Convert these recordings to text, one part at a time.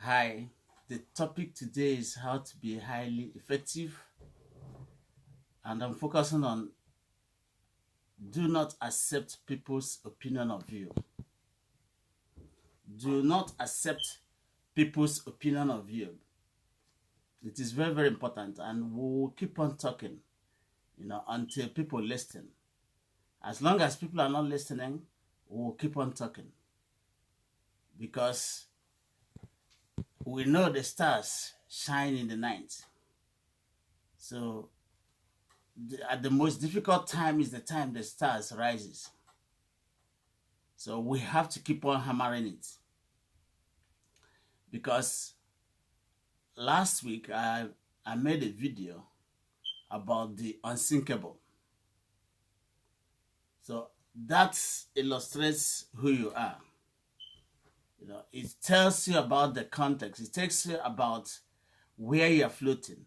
Hi, the topic today is how to be highly effective, and I'm focusing on do not accept people's opinion of you. Do not accept people's opinion of you. It is very, very important, and we'll keep on talking, until people listen. As long as people are not listening, we'll keep on talking because we know the stars shine in the night. So at the most difficult time is the time the stars rises. So we have to keep on hammering it because last week I made a video about the unsinkable. So that illustrates who you are. It tells you about the context. It tells you about where you're floating.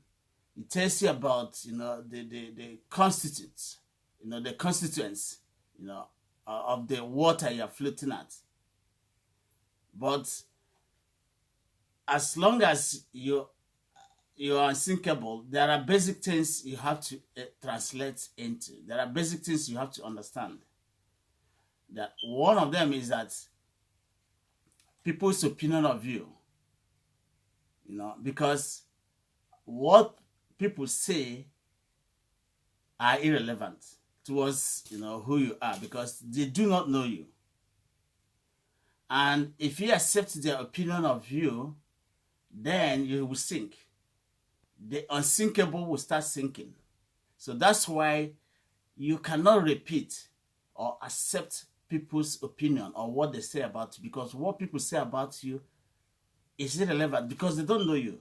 It tells you about the constituents, the constituents, of the water you're floating at. But as long as you're unsinkable, there are basic things you have to translate into. There are basic things you have to understand. That one of them is that people's opinion of you, because what people say are irrelevant towards who you are because they do not know you. And if you accept their opinion of you, then you will sink. The unsinkable will start sinking. So that's why you cannot repeat or accept people's opinion or what they say about you, because what people say about you is irrelevant because they don't know you.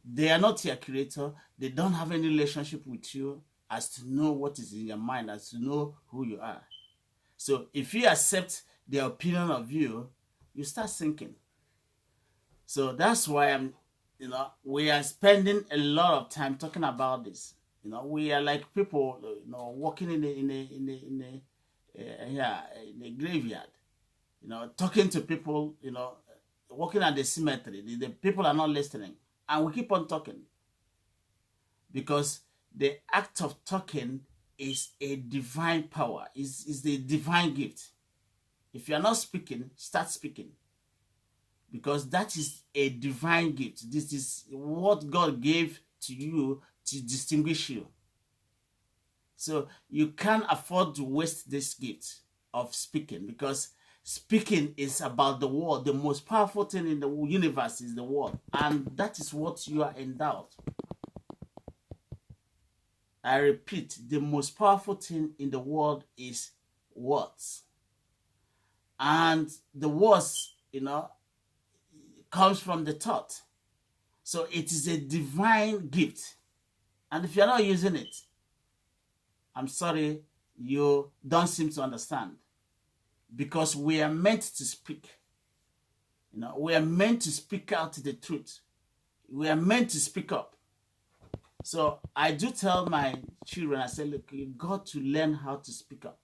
They are not your creator. They don't have any relationship with you as to know what is in your mind, as to know who you are. So if you accept their opinion of you, you start sinking. So that's why we are spending a lot of time talking about this. We are like people, walking in a graveyard, talking to people, walking at the cemetery. The people are not listening, and we keep on talking because the act of talking is a divine power. Is the divine gift. If you are not speaking, start speaking. Because that is a divine gift. This is what God gave to you to distinguish you. So you can't afford to waste this gift of speaking because speaking is about the word. The most powerful thing in the universe is the word. And that is what you are endowed. I repeat, the most powerful thing in the world is words. And the words, comes from the thought. So it is a divine gift. And if you're not using it, I'm sorry, you don't seem to understand. Because we are meant to speak. We are meant to speak out the truth. We are meant to speak up. So I do tell my children, I say, look, you got to learn how to speak up.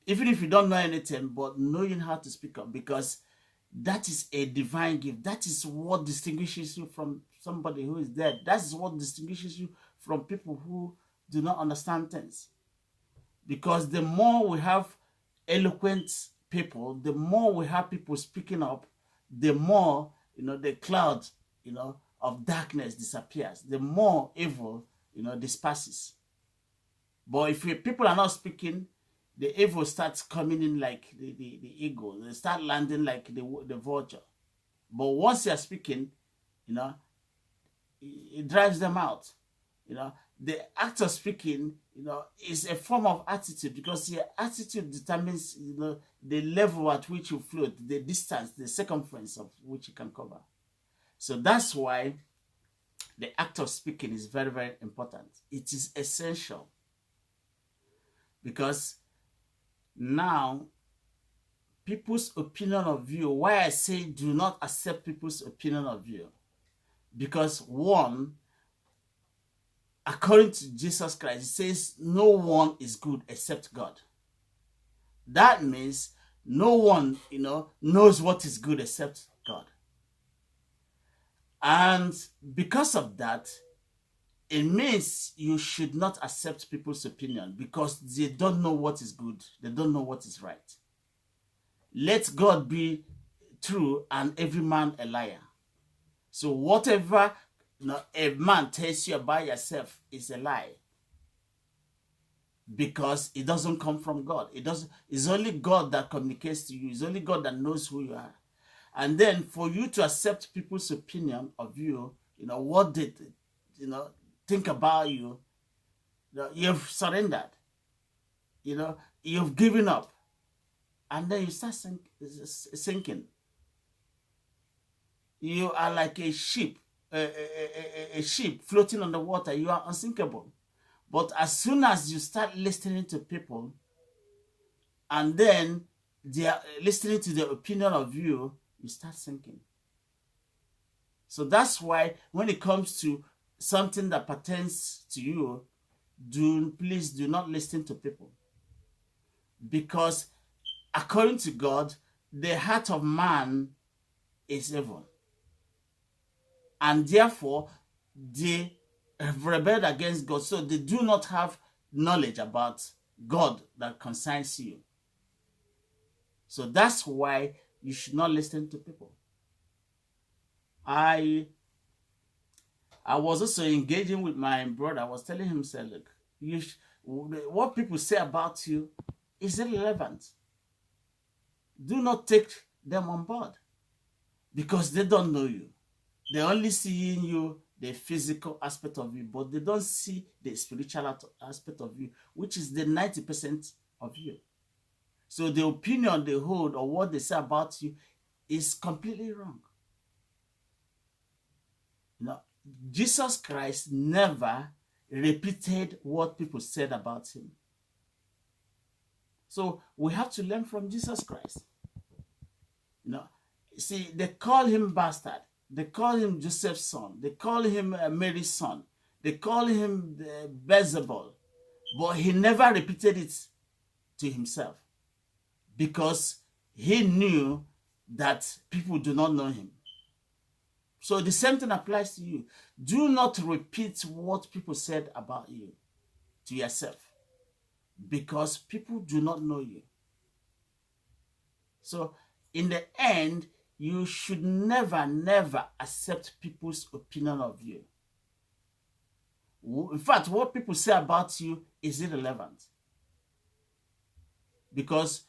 Even if you don't know anything, but knowing how to speak up, because that is a divine gift. That is what distinguishes you from somebody who is dead. That is what distinguishes you from people who do not understand things. Because the more we have eloquent people, the more we have people speaking up, the more, the cloud, of darkness disappears. The more evil, disperses. But if people are not speaking, the evil starts coming in like the eagle. They start landing like the vulture. But once you're speaking, it drives them out. The act of speaking, is a form of attitude because your attitude determines, the level at which you float, the distance, the circumference of which you can cover. So that's why the act of speaking is very, very important. It is essential because now people's opinion of you, why I say do not accept people's opinion of you, because one, according to Jesus Christ, it says no one is good except God. That means no one, knows what is good except God. And because of that, it means you should not accept people's opinion because they don't know what is good. They don't know what is right. Let God be true and every man a liar. So whatever a man tells you about yourself is a lie because it doesn't come from God. It's only God that communicates to you. It's only God that knows who you are. And then for you to accept people's opinion of you, what they think about you, you've surrendered. You've given up. And then you start sinking. You are like a ship, a ship floating on the water. You are unsinkable. But as soon as you start listening to people, and then they are listening to their opinion of you, you start sinking. So that's why when it comes to something that pertains to you, please do not listen to people. Because according to God, the heart of man is evil. And therefore, they have rebelled against God. So they do not have knowledge about God that concerns you. So that's why you should not listen to people. I was also engaging with my brother. I was telling him, look, what people say about you is irrelevant. Do not take them on board because they don't know you. They only see in you the physical aspect of you, but they don't see the spiritual aspect of you, which is the 90% of you. So the opinion they hold or what they say about you is completely wrong. Jesus Christ never repeated what people said about him. So we have to learn from Jesus Christ. See, they call him bastard. They call him Joseph's son. They call him Mary's son. They call him Beelzebul. But he never repeated it to himself because he knew that people do not know him. So the same thing applies to you. Do not repeat what people said about you to yourself because people do not know you. So in the end, you should never, never accept people's opinion of you. In fact, what people say about you is irrelevant. Because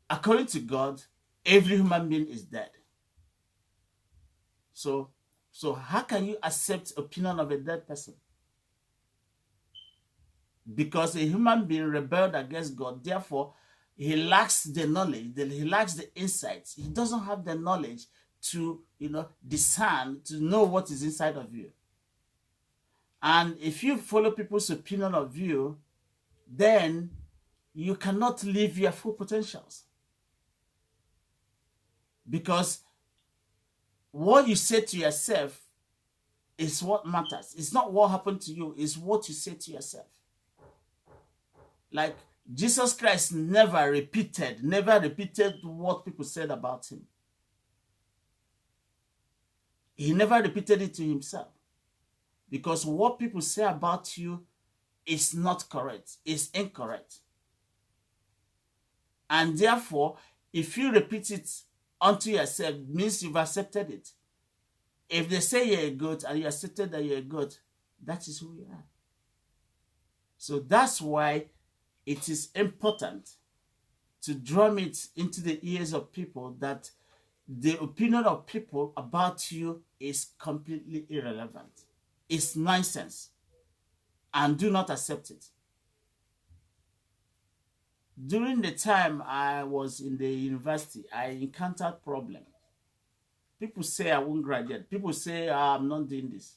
according to God, every human being is dead. So how can you accept opinion of a dead person? Because a human being rebelled against God, therefore, he lacks the knowledge, he lacks the insights. He doesn't have the knowledge to, discern, to know what is inside of you. And if you follow people's opinion of you, then you cannot live your full potentials. Because what you say to yourself is what matters. It's not what happened to you, it's what you say to yourself. Like, Jesus Christ never repeated what people said about him. He never repeated it to himself. Because what people say about you is not correct, it's incorrect. And therefore, if you repeat it unto yourself, it means you've accepted it. If they say you're a goat and you accepted that you're a goat, that is who you are. So that's why it is important to drum it into the ears of people that the opinion of people about you is completely irrelevant. It's nonsense. And do not accept it. During the time I was in the university, I encountered problems. People say I won't graduate. People say I'm not doing this.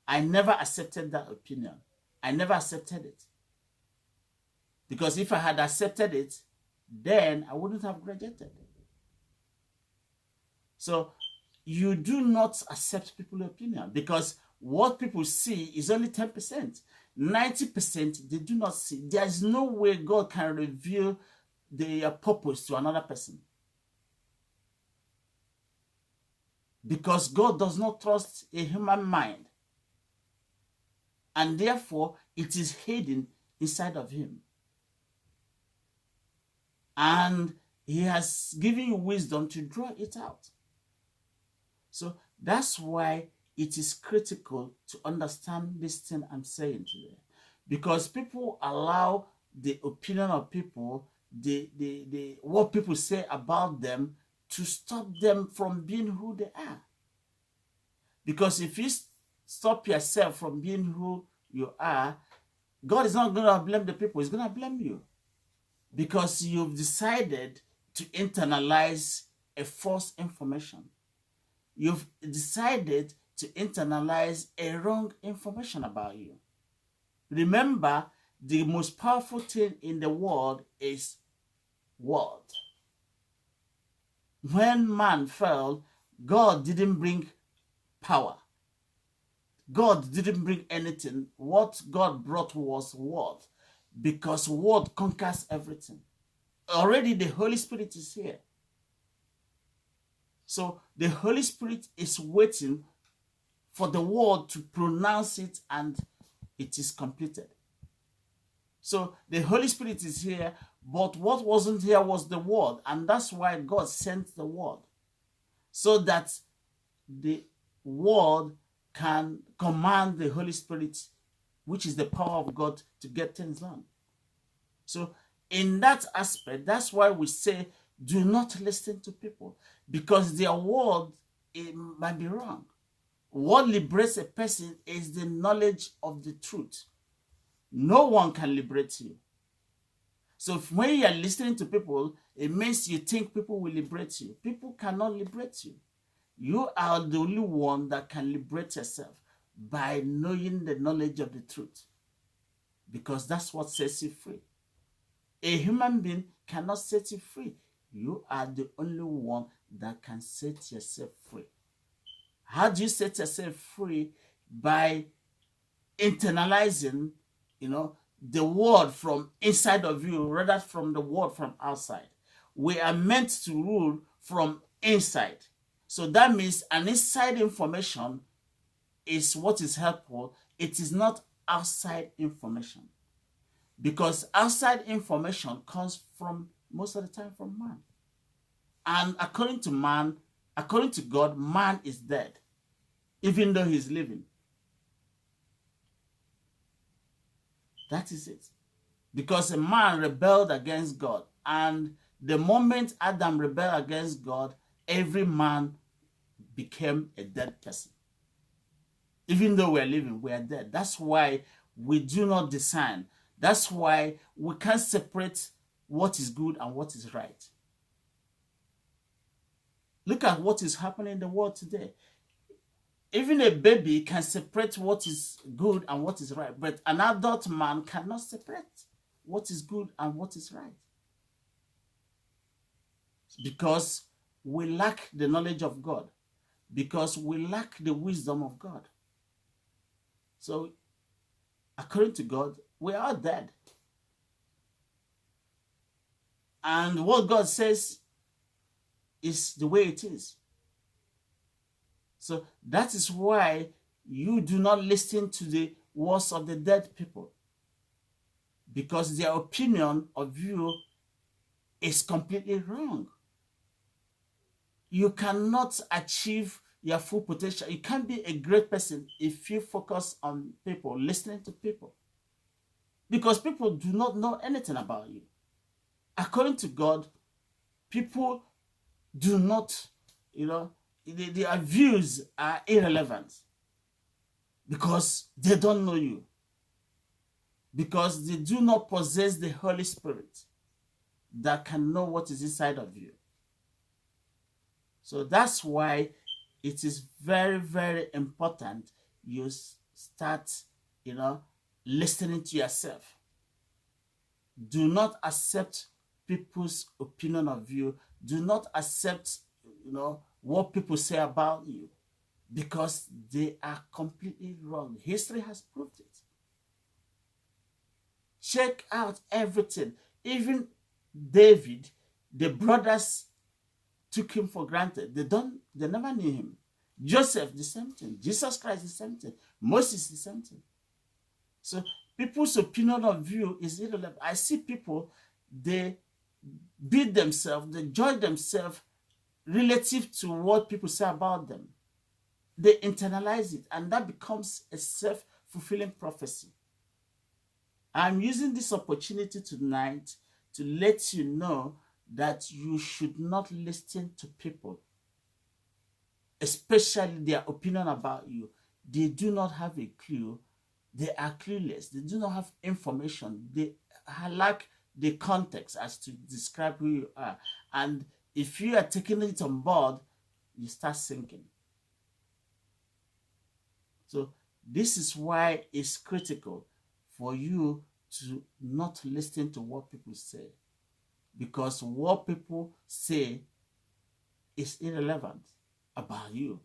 I never accepted that opinion. I never accepted it. Because if I had accepted it, then I wouldn't have graduated. So you do not accept people's opinion because what people see is only 10%. 90% they do not see. There is no way God can reveal their purpose to another person. because God does not trust a human mind. And therefore, it is hidden inside of him. And he has given you wisdom to draw it out. So that's why it is critical to understand this thing I'm saying today. Because people allow the opinion of people, the what people say about them, to stop them from being who they are. Because if you stop yourself from being who you are, God is not going to blame the people, he's going to blame you. Because you've decided to internalize a false information. You've decided to internalize a wrong information about you. Remember, the most powerful thing in the world is word. When man fell, God didn't bring power. God didn't bring anything. What God brought was word, because word conquers everything. Already the Holy Spirit is here. So the Holy Spirit is waiting for the word to pronounce it, and it is completed. So the Holy Spirit is here, but what wasn't here was the word, and that's why God sent the word, so that the word can command the Holy Spirit, which is the power of God, to get things done. So in that aspect, that's why we say, do not listen to people, because their word, it might be wrong. What liberates a person is the knowledge of the truth. No one can liberate you. So when you are listening to people, it means you think people will liberate you. People cannot liberate you. You are the only one that can liberate yourself by knowing the knowledge of the truth, because that's what sets you free. A human being cannot set you free. You are the only one that can set yourself free. How do you set yourself free? By internalizing, the word from inside of you rather from the word from outside. We are meant to rule from inside. So that means an inside information is what is helpful. It is not outside information. Because outside information comes from, most of the time, from man. And according to God, man is dead, even though he's living. That is it. Because a man rebelled against God. And the moment Adam rebelled against God, every man became a dead person. Even though we're living, we are dead. That's why we do not discern. That's why we can't separate what is good and what is right. Look at what is happening in the world today. Even a baby can separate what is good and what is right, but an adult man cannot separate what is good and what is right. Because we lack the knowledge of God. Because we lack the wisdom of God. So, according to God, we are dead. And what God says is the way it is. So that is why you do not listen to the words of the dead people, because their opinion of you is completely wrong. You cannot achieve your full potential. You can't be a great person if you focus on people, listening to people, because people do not know anything about you. According to God, people do not, their views are irrelevant, because they don't know you, because they do not possess the Holy Spirit that can know what is inside of you. So that's why it is very, very important you start, listening to yourself. Do not accept people's opinion of you. Do not accept, what people say about you, because they are completely wrong. History has proved it. Check out everything. Even David, the brothers took him for granted. They never knew him. Joseph, the same thing. Jesus Christ, the same thing. Moses, the same thing. So people's opinion of view is irrelevant. I see people, they beat themselves, they judge themselves relative to what people say about them. They internalize it, and that becomes a self-fulfilling prophecy. I'm using this opportunity tonight to let you know that you should not listen to people, especially their opinion about you. They do not have a clue. They are clueless. They do not have information. They lack the context as to describe who you are. And if you are taking it on board, you start sinking. So this is why it's critical for you to not listen to what people say, because what people say is irrelevant about you.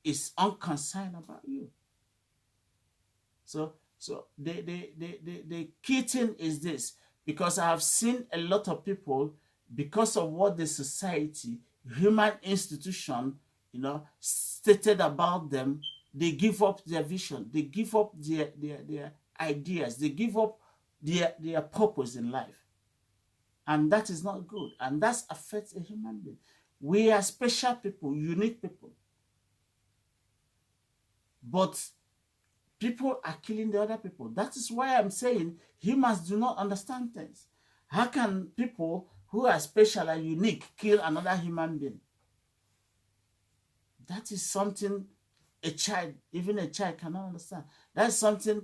It's unconcerned about you. So the key thing is this, because I have seen a lot of people, because of what the society, human institution, stated about them, they give up their vision, they give up their ideas, they give up their purpose in life. And that is not good. And that affects a human being. We are special people, unique people. But people are killing the other people. That is why I'm saying humans do not understand things. How can people who are special and unique kill another human being? That is something even a child cannot understand. That's something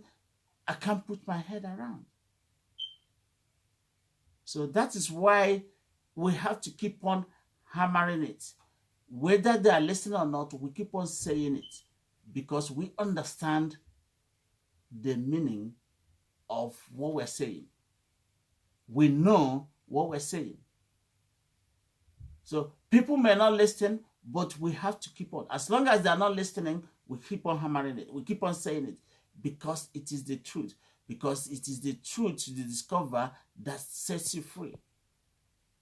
I can't put my head around. So that is why we have to keep on hammering it. Whether they are listening or not, we keep on saying it, because we understand the meaning of what we're saying. We know what we're saying. So people may not listen, but we have to keep on. As long as they're not listening, we keep on hammering it. We keep on saying it, because it is the truth. Because it is the truth to discover that sets you free.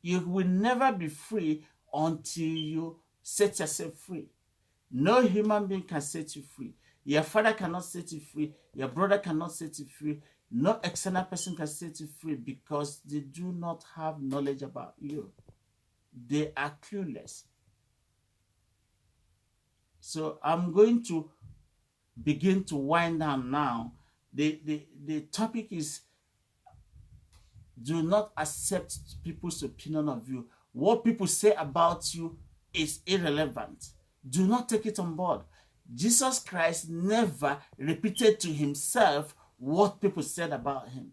You will never be free until you set yourself free. No human being can set you free. Your father cannot set you free. Your brother cannot set you free. No external person can set you free, because they do not have knowledge about you. They are clueless. So I'm going to begin to wind down now. The topic is, do not accept people's opinion of you. What people say about you is irrelevant. Do not take it on board. Jesus Christ never repeated to himself what people said about him,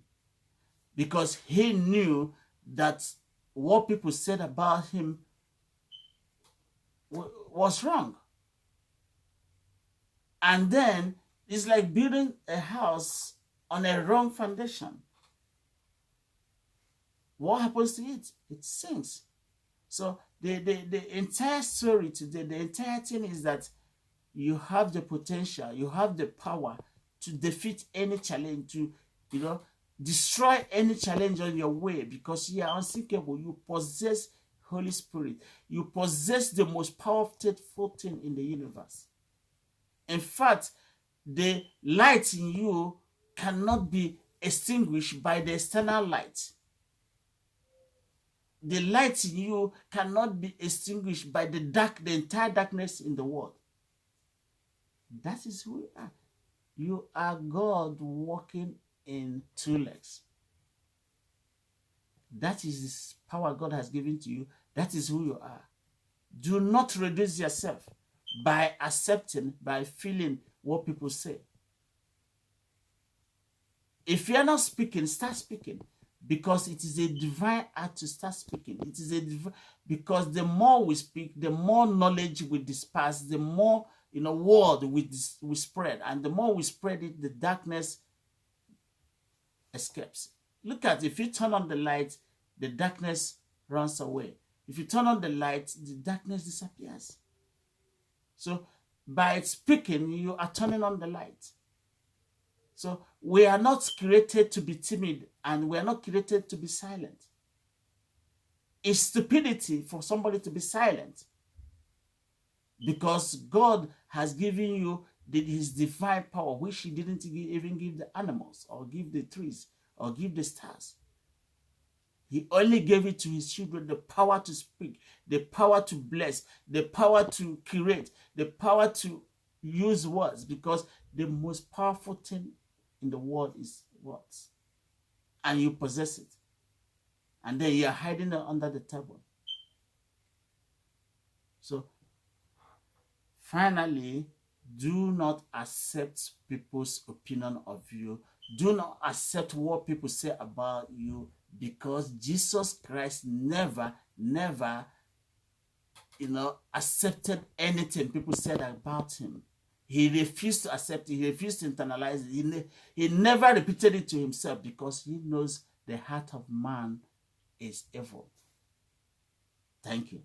because he knew that what people said about him was wrong. And then it's like building a house on a wrong foundation. What happens to it? It sinks. So the entire story today, the entire thing is that you have the potential, you have the power to defeat any challenge, to destroy any challenge on your way, because you are unsinkable. You possess Holy Spirit. You possess the most powerful thing in the universe. In fact, the light in you cannot be extinguished by the external light. The light in you cannot be extinguished by the entire darkness in the world. That is who you are. You are God walking in two legs. That is this power God has given to you. That is who you are. Do not reduce yourself by accepting, by feeling what people say. If you're not speaking, start speaking. Because it is a divine act to start speaking. It is because the more we speak, the more knowledge we disperse, the more word we spread, and the more we spread it, the darkness escapes. Look at, if you turn on the light, the darkness runs away. If you turn on the light, the darkness disappears. So by speaking, you are turning on the light. So we are not created to be timid, and we are not created to be silent. It's stupidity for somebody to be silent. Because God has given you his divine power, which he didn't even give the animals or give the trees or give the stars. He only gave it to his children, the power to speak, the power to bless, the power to create, the power to use words, because the most powerful thing in the world is words. And you possess it. And then you're hiding it under the table. So, finally, do not accept people's opinion of you. Do not accept what people say about you, because Jesus Christ never accepted anything people said about him. He refused to accept it. He refused to internalize it. He never repeated it to himself, because he knows the heart of man is evil. Thank you.